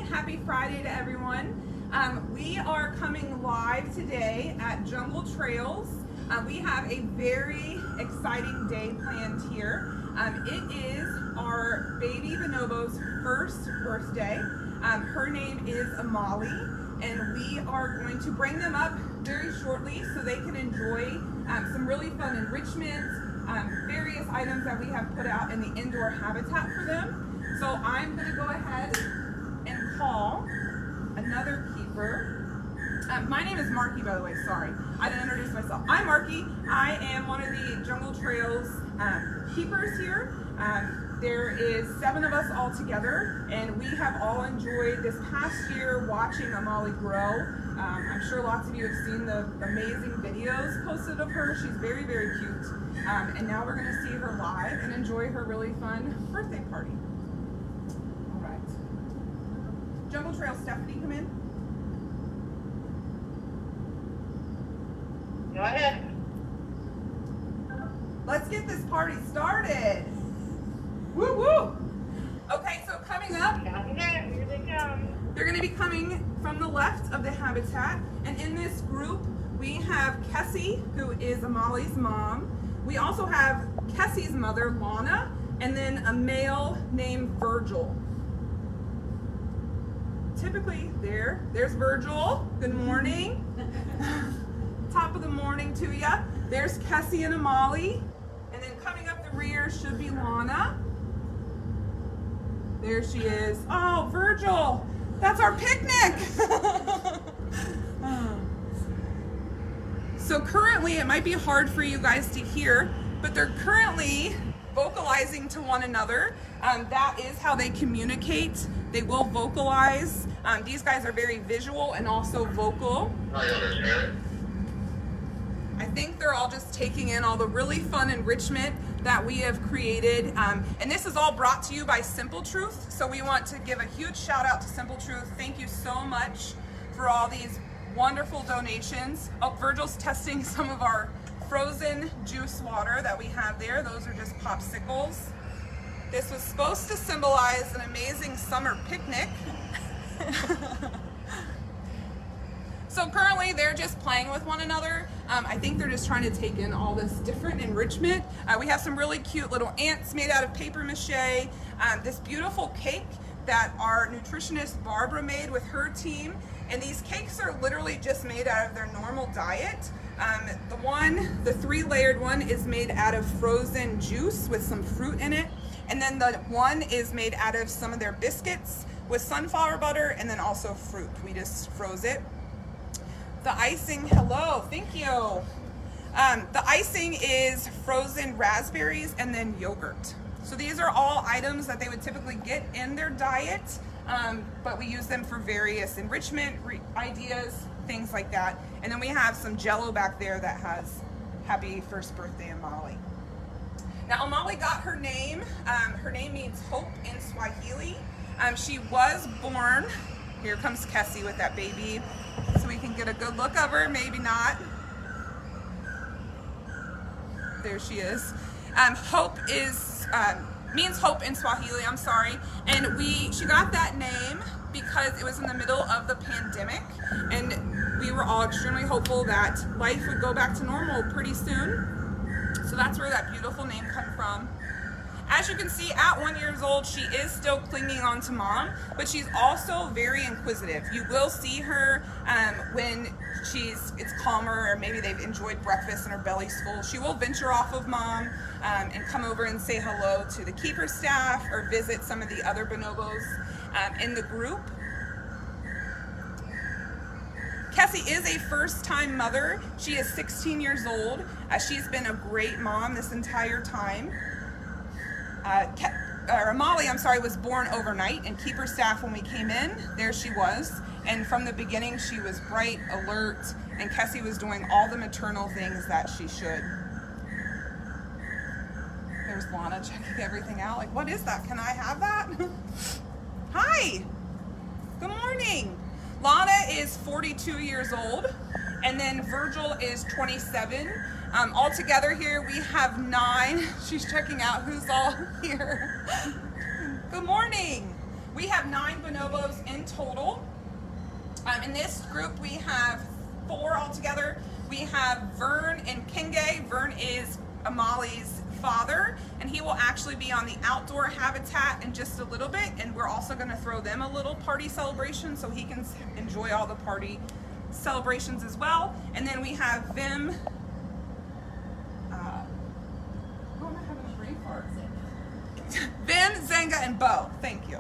happy Friday to everyone. We are coming live today at Jungle Trails. We have a very exciting day planned here. It is our baby Bonobo's first birthday. Her name is Amali, and we are going to bring them up very shortly so they can enjoy some really fun enrichment, various items that we have put out in the indoor habitat for them. So I'm going to go ahead and call another keeper. My name is Marky, by the way, sorry. I didn't introduce myself. I'm Marky. I am one of the Jungle Trails keepers here. There is 7 of us all together, and we have all enjoyed this past year watching Amali grow. I'm sure lots of you have seen the amazing videos posted of her. She's very, very cute. And now we're going to see her live and enjoy her really fun birthday party. All right. Jungle Trail Stephanie, come in. Go ahead. Let's get this party started. Woo woo! Okay, so coming up, Here they come. they're going to be coming from the left of the habitat, and in this group we have Kessie, who is Amali's mom. We also have Kessie's mother, Lana, and then a male named Virgil. Typically, there's Virgil. Good morning. Top of the morning to ya. There's Kessie and Amali, and then coming up the rear should be Lana. There she is. Oh, Virgil, that's our picnic. So currently, it might be hard for you guys to hear, but they're currently vocalizing to one another. That is how they communicate. They will vocalize. These guys are very visual and also vocal. I think they're all just taking in all the really fun enrichment that we have created. And this is all brought to you by Simple Truth. So we want to give a huge shout out to Simple Truth. Thank you so much for all these wonderful donations. Oh, Virgil's testing some of our frozen juice water that we have there. Those are just popsicles. This was supposed to symbolize an amazing summer picnic. So currently they're just playing with one another. I think they're just trying to take in all this different enrichment. We have some really cute little ants made out of paper mache. This beautiful cake that our nutritionist Barbara made with her team. And these cakes are literally just made out of their normal diet. The 3-layered one is made out of frozen juice with some fruit in it. And then the one is made out of some of their biscuits with sunflower butter and then also fruit. We just froze it. The icing, hello, thank you. The icing is frozen raspberries and then yogurt. So these are all items that they would typically get in their diet, but we use them for various enrichment ideas, things like that. And then we have some Jell-O back there that has happy first birthday, Amali. Now Amali got her name. Her name means hope in Swahili. She was born, here comes Kessie with that baby, so we can get a good look of her, maybe not. There she is. Hope is means hope in Swahili, I'm sorry. And she got that name because it was in the middle of the pandemic, and we were all extremely hopeful that life would go back to normal pretty soon. So that's where that beautiful name comes from. As you can see, at 1 year old, she is still clinging on to mom, but she's also very inquisitive. You will see her when it's calmer, or maybe they've enjoyed breakfast and her belly's full. She will venture off of mom and come over and say hello to the keeper staff or visit some of the other bonobos in the group. Kessie is a first-time mother. She is 16 years old. She's been a great mom this entire time. Amali, was born overnight, and keeper staff, when we came in, there she was. And from the beginning, she was bright, alert, and Kessie was doing all the maternal things that she should. There's Lana checking everything out. Like, what is that? Can I have that? Hi. Good morning. Lana is 42 years old, and then Virgil is 27. All together here, we have 9. She's checking out who's all here. Good morning. We have 9 bonobos in total. In this group, we have 4 altogether. We have Vern and Kenge. Vern is Amali's father, and he will actually be on the outdoor habitat in just a little bit, and we're also going to throw them a little party celebration so he can enjoy all the party celebrations as well. And then we have Vim. Vim, Zenga, and Bo. Thank you.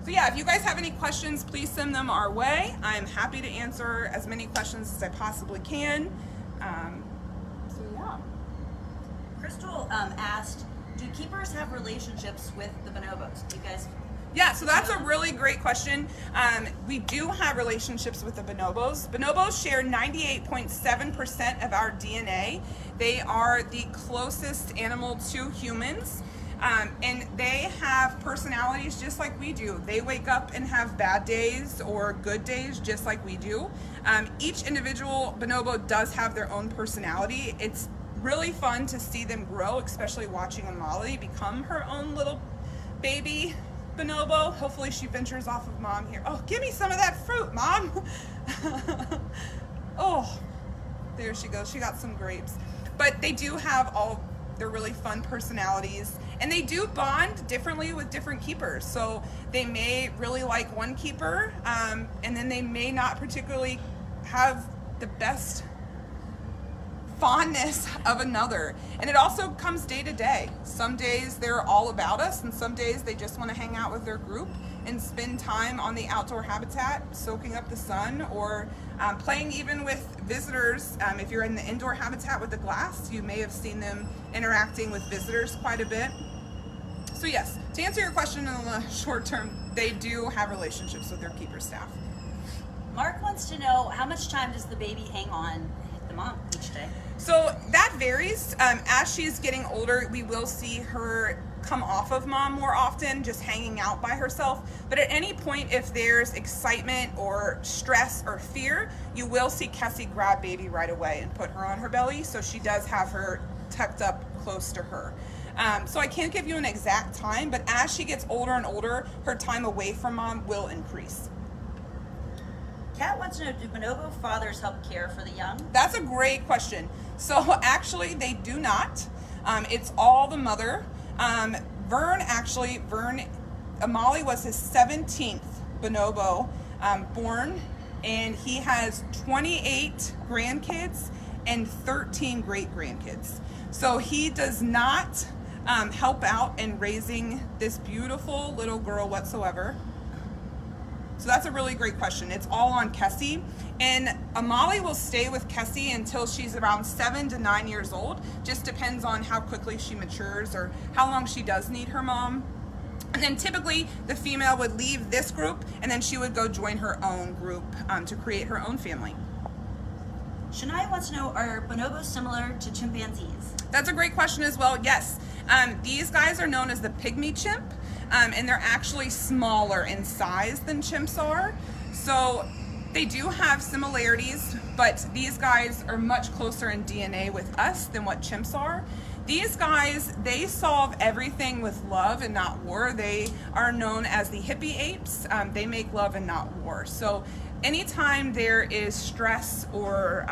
So yeah, if you guys have any questions, please send them our way. I'm happy to answer as many questions as I possibly can. So yeah. Crystal asked, do keepers have relationships with the bonobos? Do you guys? Yeah, so that's a really great question. We do have relationships with the bonobos. Bonobos share 98.7% of our DNA. They are the closest animal to humans. And they have personalities just like we do. They wake up and have bad days or good days just like we do. Each individual bonobo does have their own personality. It's really fun to see them grow, especially watching Amali become her own little baby bonobo. Hopefully she ventures off of mom here. Oh, give me some of that fruit, mom. Oh, there she goes. She got some grapes. But they do have all their really fun personalities, and they do bond differently with different keepers. So they may really like one keeper, and then they may not particularly have the best fondness of another. And it also comes day to day. Some days they're all about us, and some days they just want to hang out with their group and spend time on the outdoor habitat soaking up the sun, or playing even with visitors. If you're in the indoor habitat with the glass, you may have seen them interacting with visitors quite a bit. So yes, to answer your question in the short term, they do have relationships with their keeper staff. Mark wants to know, how much time does the baby hang on the mom each day? So that varies. As she's getting older, we will see her come off of mom more often, just hanging out by herself. But at any point, if there's excitement or stress or fear, you will see Kessie grab baby right away and put her on her belly. So she does have her tucked up close to her. So I can't give you an exact time, but as she gets older and older, her time away from mom will increase. Kat wants to know, do bonobo fathers help care for the young? That's a great question. So actually they do not. It's all the mother. Vern, Amali was his 17th bonobo born, and he has 28 grandkids and 13 great grandkids. So he does not help out in raising this beautiful little girl whatsoever. So that's a really great question. It's all on Kessie. And Amali will stay with Kessie until she's around 7 to 9 years old. Just depends on how quickly she matures or how long she does need her mom. And then typically the female would leave this group, and then she would go join her own group to create her own family. Shania wants to know, are bonobos similar to chimpanzees? That's a great question as well. Yes. These guys are known as the pygmy chimp, and they're actually smaller in size than chimps are. So they do have similarities, but these guys are much closer in DNA with us than what chimps are. These guys, they solve everything with love and not war. They are known as the hippie apes. They make love and not war. So anytime there is stress or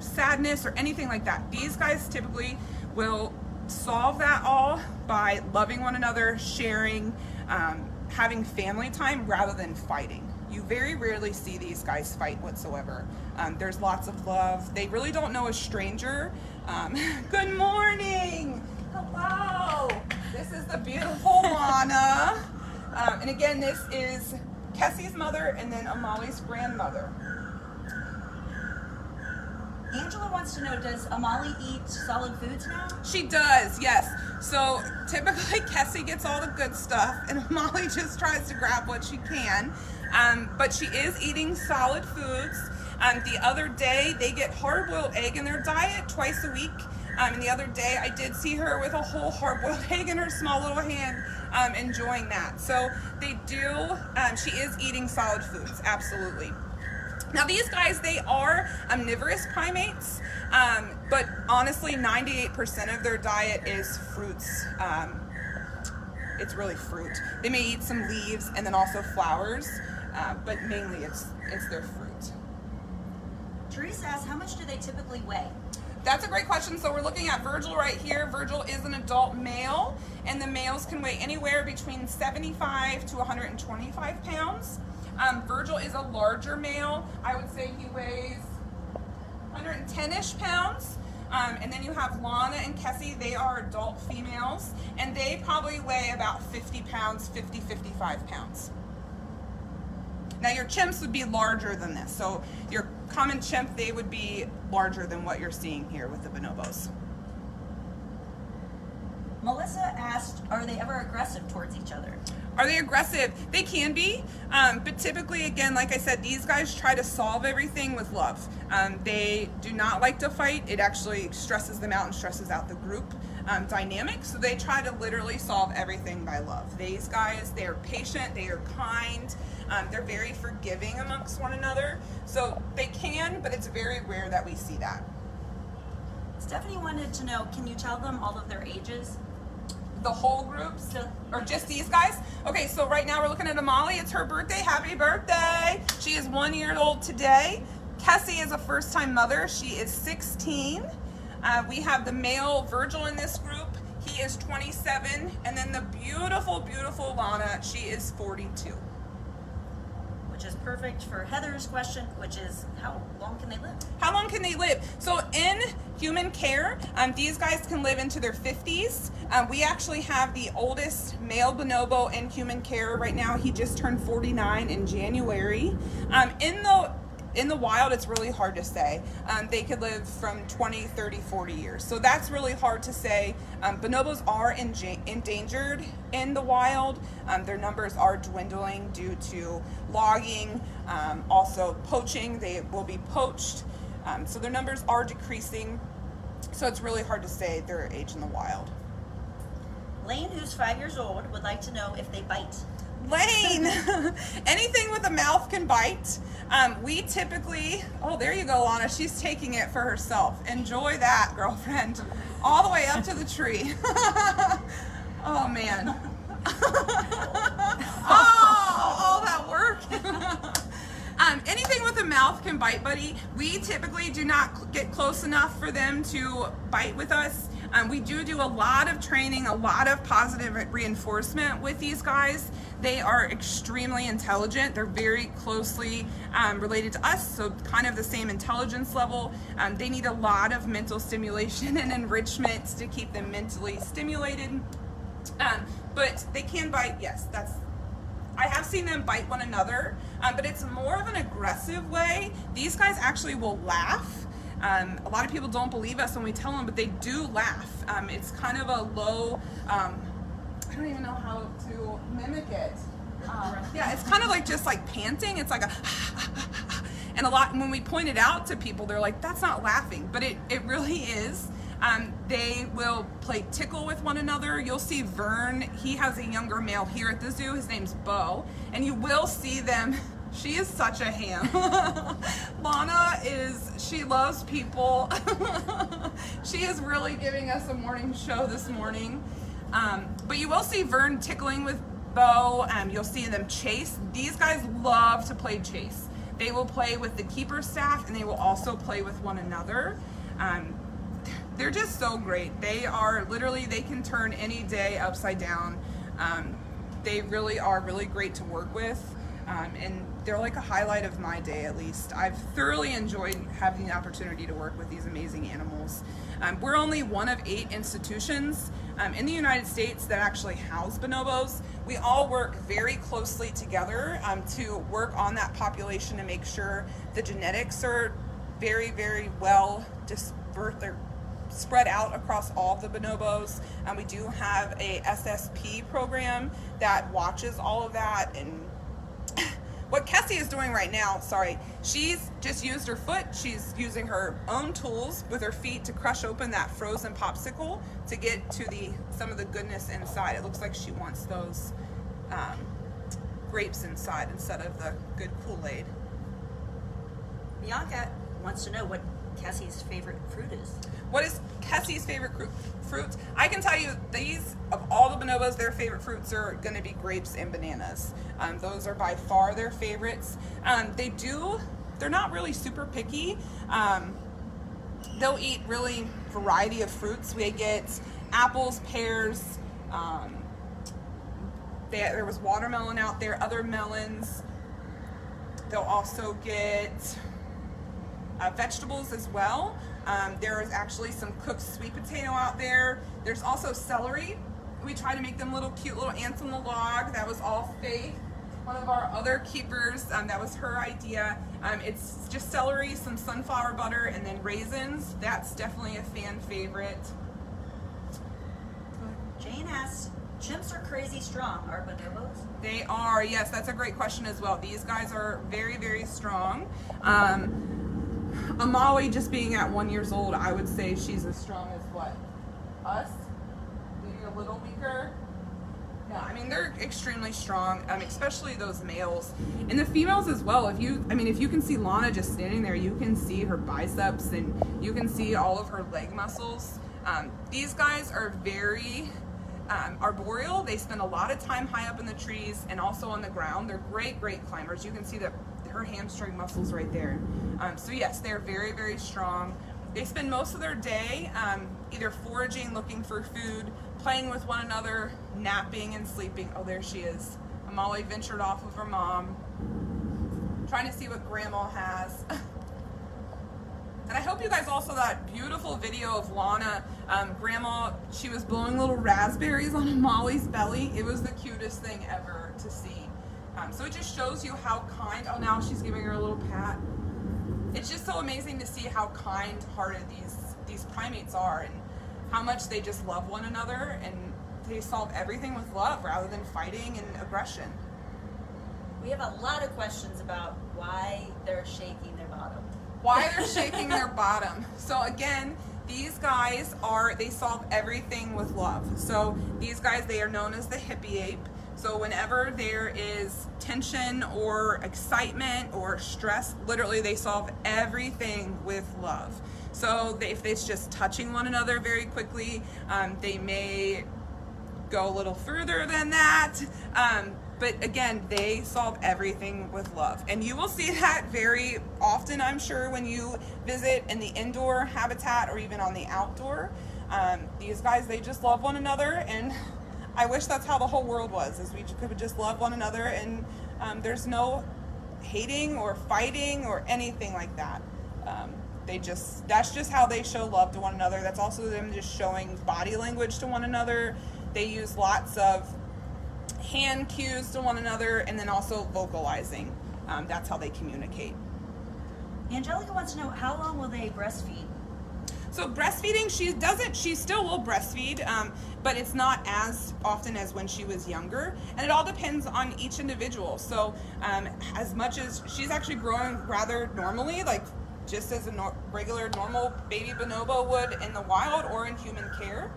sadness or anything like that, these guys typically will solve that all by loving one another, sharing, having family time rather than fighting. You very rarely see these guys fight whatsoever. There's lots of love. They really don't know a stranger. Good morning. Hello. This is the beautiful Lana. And again, this is Kessie's mother and then Amali's grandmother. Angela wants to know, does Amali eat solid foods now? She does, yes. So typically Kessie gets all the good stuff and Amali just tries to grab what she can. But she is eating solid foods. The other day they get hard-boiled egg in their diet twice a week. And the other day I did see her with a whole hard-boiled egg in her small little hand, enjoying that. So they do, she is eating solid foods, absolutely. Now these guys, they are omnivorous primates, but honestly 98% of their diet is fruits it's really fruit. They may eat some leaves and then also flowers, but mainly it's their fruit. Teresa asks, how much do they typically weigh? That's a great question. So we're looking at Virgil right here. Virgil is an adult male, and the males can weigh anywhere between 75 to 125 pounds. Virgil is a larger male. I would say he weighs 110-ish pounds. And then you have Lana and Kessie. They are adult females, and they probably weigh about 50 pounds, 55 pounds. Now your chimps would be larger than this. So your common chimp, they would be larger than what you're seeing here with the bonobos. Melissa asked, are they ever aggressive towards each other? Are they aggressive? They can be, but typically, again, like I said, these guys try to solve everything with love. They do not like to fight. It actually stresses them out and stresses out the group dynamic. So they try to literally solve everything by love. These guys, they are patient, they are kind, they're very forgiving amongst one another. So they can, but it's very rare that we see that. Stephanie wanted to know, can you tell them all of their ages? The whole groups, or just these guys? Okay, so right now we're looking at Amali. It's her birthday. Happy birthday. She is 1 year old today. Kessie is a first-time mother. She is 16. We have the male Virgil in this group. He is 27. And then the beautiful, beautiful Lana, she is 42. Which is perfect for Heather's question, which is, how long can they live? How long can they live? So in human care, these guys can live into their 50s. We actually have the oldest male bonobo in human care right now. He just turned 49 in January. In the wild, it's really hard to say. They could live from 20, 30, 40 years. So that's really hard to say. Bonobos are endangered in the wild. Their numbers are dwindling due to logging, also poaching. They will be poached. So their numbers are decreasing. So it's really hard to say their age in the wild. Lane, who's 5 years old, would like to know if they bite. Lane, anything with a mouth can bite. We typically, oh, there you go, Lana. She's taking it for herself. Enjoy that, girlfriend. All the way up to the tree. Oh, man. Oh, all that work. Anything with a mouth can bite, buddy. We typically do not get close enough for them to bite with us. We do a lot of training, a lot of positive reinforcement with these guys. They are extremely intelligent. They're very closely related to us, so kind of the same intelligence level. They need a lot of mental stimulation and enrichment to keep them mentally stimulated. But they can bite, yes, I have seen them bite one another, but it's more of an aggressive way. These guys actually will laugh. A lot of people don't believe us when we tell them, but they do laugh. It's kind of a low, I don't even know how to mimic it. Yeah, it's kind of like just like panting. It's like a, and a lot, when we point it out to people, they're like, that's not laughing, but it really is. They will play tickle with one another. You'll see Vern, he has a younger male here at the zoo. His name's Bo, and you will see them. She is such a ham. Lana she loves people. She is really giving us a morning show this morning. But you will see Vern tickling with Bo. You'll see them chase. These guys love to play chase. They will play with the keeper staff, and they will also play with one another. They're just so great. They are literally, they can turn any day upside down. They really are really great to work with. And they're like a highlight of my day, at least. I've thoroughly enjoyed having the opportunity to work with these amazing animals. We're only one of 8 institutions in the United States that actually house bonobos. We all work very closely together to work on that population and make sure the genetics are very, very well dispersed. They're spread out across all of the bonobos. We do have a SSP program that watches all of that. And what Kessie is doing right now, she's just used her foot. She's using her own tools with her feet to crush open that frozen popsicle to get to some of the goodness inside. It looks like she wants those grapes inside instead of the good Kool-Aid. Bianca wants to know, what Cassie's favorite fruit is. What is Kessie's favorite fruit? I can tell you these, of all the bonobos, their favorite fruits are going to be grapes and bananas. Those are by far their favorites. They're not really super picky. They'll eat really variety of fruits. We get apples, pears, there was watermelon out there, other melons. They'll also get vegetables as well. There is actually some cooked sweet potato out there. There's also celery. We try to make them cute little ants on the log. That was all Faith, one of our other keepers. That was her idea. It's just celery, some sunflower butter, and then raisins. That's definitely a fan favorite. Jane asks, chimps are crazy strong. Are bonobos? They are, yes, that's a great question as well. These guys are very, very strong. Amali, just being at 1 year old, I would say she's as strong as what? Us? Maybe a little weaker? Yeah, I mean, they're extremely strong, especially those males. And the females as well. If you can see Lana just standing there, you can see her biceps and you can see all of her leg muscles. These guys are very arboreal. They spend a lot of time high up in the trees and also on the ground. They're great climbers. You can see that her hamstring muscles right there. So yes, they're very, very strong. They spend most of their day either foraging, looking for food, playing with one another, napping and sleeping. Oh, there she is. Amali ventured off with her mom, trying to see what Grandma has. And I hope you guys all saw that beautiful video of Lana. Grandma, she was blowing little raspberries on Amali's belly. It was the cutest thing ever to see. So it just shows you how kind, oh, now she's giving her a little pat. It's just so amazing to see how kind-hearted these primates are and how much they just love one another, and they solve everything with love rather than fighting and aggression. We have a lot of questions about why they're shaking their bottom. Why they're shaking their bottom. So again, these guys they solve everything with love. So these guys, they are known as the hippie ape. So whenever there is tension or excitement or stress, literally they solve everything with love. So if it's just touching one another very quickly, they may go a little further than that. But again, they solve everything with love. And you will see that very often, I'm sure, when you visit in the indoor habitat or even on the outdoor. These guys, they just love one another, and I wish that's how the whole world was, is we could just love one another, and there's no hating or fighting or anything like that. That's just how they show love to one another. That's also them just showing body language to one another. They use lots of hand cues to one another, and then also vocalizing. That's how they communicate. Angelica wants to know, how long will they breastfeed? So breastfeeding, she still will breastfeed, but it's not as often as when she was younger, and it all depends on each individual. So as much as she's actually growing rather normally, like just as a regular normal baby bonobo would in the wild or in human care,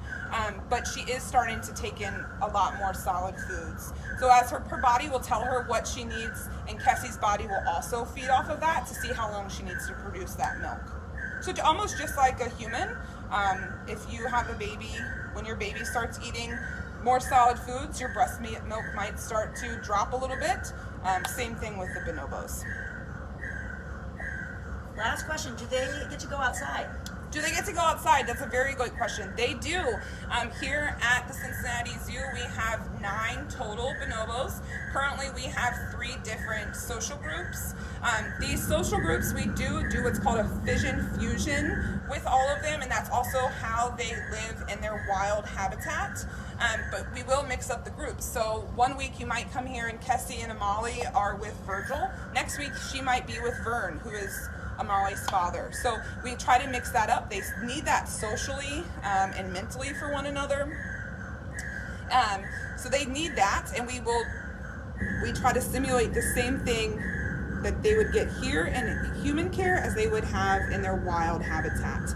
but she is starting to take in a lot more solid foods. So as her body will tell her what she needs, and Kessie's body will also feed off of that to see how long she needs to produce that milk. So almost just like a human, if you have a baby, when your baby starts eating more solid foods, your breast milk might start to drop a little bit. Same thing with the bonobos. Last question, do they get to go outside? Do they get to go outside? That's a very good question. They do. Here at the Cincinnati Zoo, we have 9 total bonobos. Currently, we have 3 different social groups. These social groups, we do what's called a fission fusion with all of them, and that's also how they live in their wild habitat. But we will mix up the groups. So one week you might come here and Kessie and Amali are with Virgil. Next week she might be with Vern, who is Amali's father. So we try to mix that up. They need that socially and mentally for one another. So they need that, and we try to simulate the same thing that they would get here in human care as they would have in their wild habitat.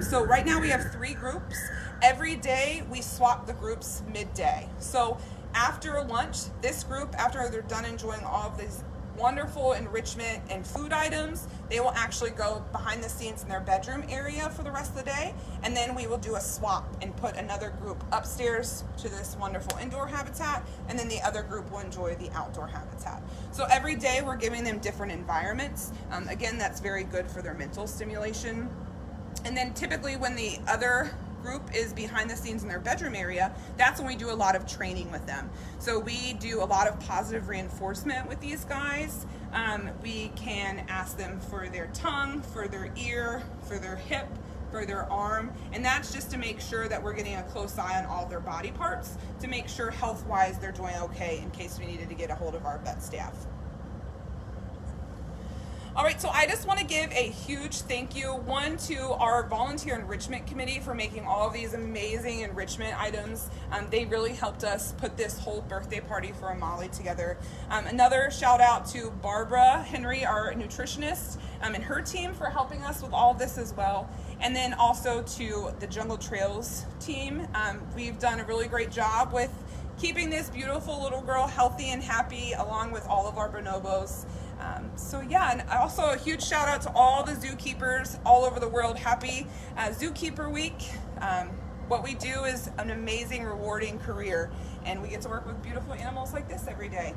So right now we have 3 groups. Every day we swap the groups midday. So after lunch, this group, after they're done enjoying all of these wonderful enrichment and food items. They will actually go behind the scenes in their bedroom area for the rest of the day, and then we will do a swap and put another group upstairs to this wonderful indoor habitat, and then the other group will enjoy the outdoor habitat. So every day we're giving them different environments. Again, that's very good for their mental stimulation. And then typically when the other group is behind the scenes in their bedroom area, that's when we do a lot of training with them. So we do a lot of positive reinforcement with these guys. We can ask them for their tongue, for their ear, for their hip, for their arm, and that's just to make sure that we're getting a close eye on all their body parts to make sure health-wise they're doing okay in case we needed to get a hold of our vet staff. All right, so I just want to give a huge thank you, one, to our volunteer enrichment committee for making all of these amazing enrichment items. They really helped us put this whole birthday party for Amali together. Another shout out to Barbara Henry, our nutritionist, and her team for helping us with all of this as well. And then also to the Jungle Trails team. We've done a really great job with keeping this beautiful little girl healthy and happy, along with all of our bonobos. So yeah, and also a huge shout out to all the zookeepers all over the world. Happy Zookeeper Week. What we do is an amazing, rewarding career, and we get to work with beautiful animals like this every day.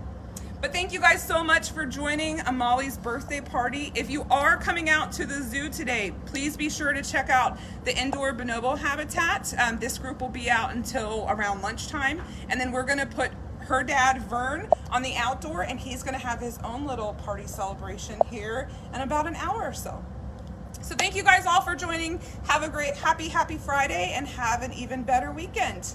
But thank you guys so much for joining Amali's birthday party. If you are coming out to the zoo today, please be sure to check out the indoor bonobo habitat. This group will be out until around lunchtime, and then we're gonna put her dad, Vern, on the outdoor, and he's gonna have his own little party celebration here in about an hour or so. So thank you guys all for joining. Have a great, happy Friday, and have an even better weekend.